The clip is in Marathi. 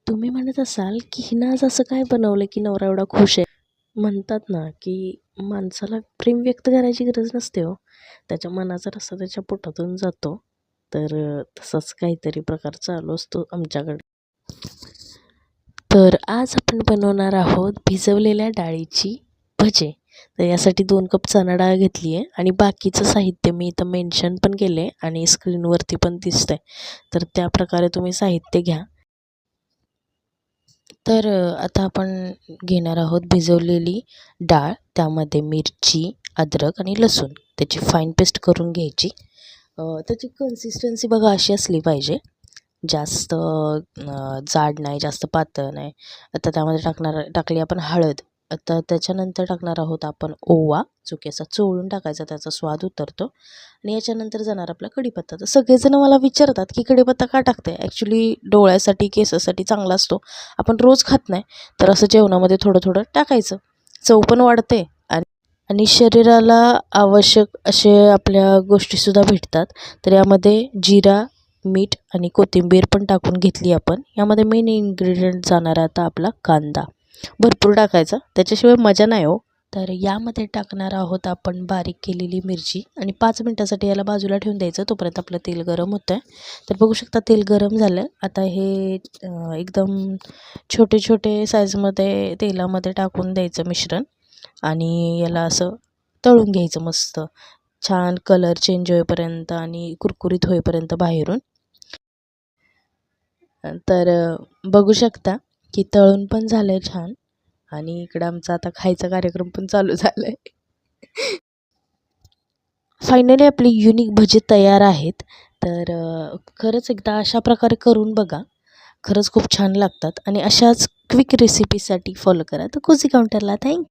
तुम्ही म्हणत असाल की हिनं आज असं काय बनवलं की नवरा एवढा खुश आहे. म्हणतात ना की माणसाला प्रेम व्यक्त करायची गरज नसते हो, त्याच्या मनाचा रस्ता त्याच्या पोटातून जातो. तर तसाच काहीतरी प्रकार चालू असतो आमच्याकडे. तर आज आपण बनवणार आहोत भिजवलेल्या डाळीची भजे. तर यासाठी 2 कप चणा डाळ घेतली आहे आणि बाकीचं साहित्य मी इथं मेन्शन पण केलं आहे आणि स्क्रीनवरती पण दिसतंय. तर त्या प्रकारे तुम्ही साहित्य घ्या. तर आता आपण घेणार आहोत भिजवलेली डाळ, त्यामध्ये मिरची, अद्रक आणि लसूण त्याची फाईन पेस्ट करून घ्यायची. त्याची कन्सिस्टन्सी बघा अशी असली पाहिजे, जास्त जाड नाही, जास्त पातळ नाही. आता त्यामध्ये टाकली आपण हळद. आता त्याच्यानंतर टाकणार आहोत आपण ओवा, जो की असा चोळून टाकायचा, त्याचा स्वाद उतरतो. आणि याच्यानंतर जाणार आपला कढीपत्ता. तर सगळेजण मला विचारतात की कढीपत्ता का टाकते. ॲक्च्युली डोळ्यासाठी, केसासाठी चांगला असतो. आपण रोज खात नाही, तर असं जेवणामध्ये थोडं थोडं टाकायचं. चव पण वाढते आणि शरीराला आवश्यक असे आपल्या गोष्टीसुद्धा भेटतात. तर यामध्ये जिरा, मीठ आणि कोथिंबीर पण टाकून घेतली आपण. यामध्ये मेन इन्ग्रेडियंट जाणार आता आपला कांदा. भरपूर टाकायचा, त्याच्याशिवाय मजा नाही हो. तर यामध्ये टाकणार आहोत आपण बारीक केलेली मिरची आणि 5 मिनटासाठी याला बाजूला ठेवून द्यायचं. तोपर्यंत आपलं तेल गरम होतं आहे. तर बघू शकता तेल गरम झालं. आता हे एकदम छोटे छोटे साईजमध्ये तेलामध्ये टाकून द्यायचं मिश्रण आणि याला असं तळून घ्यायचं मस्त. छान कलर चेंज होईपर्यंत आणि कुरकुरीत होईपर्यंत बाहेरून. तर बघू शकता की तळून पण झालं आहे छान आणि इकडं आमचा आता खायचा कार्यक्रम पण चालू झाला आहे. फायनली आपली युनिक भजी तयार आहेत. तर खरंच एकदा अशा प्रकारे करून बघा. खरंच खूप छान लागतात आणि अशाच क्विक रेसिपीसाठी फॉलो करा तर कोझी काउंटरला. थँक्यू.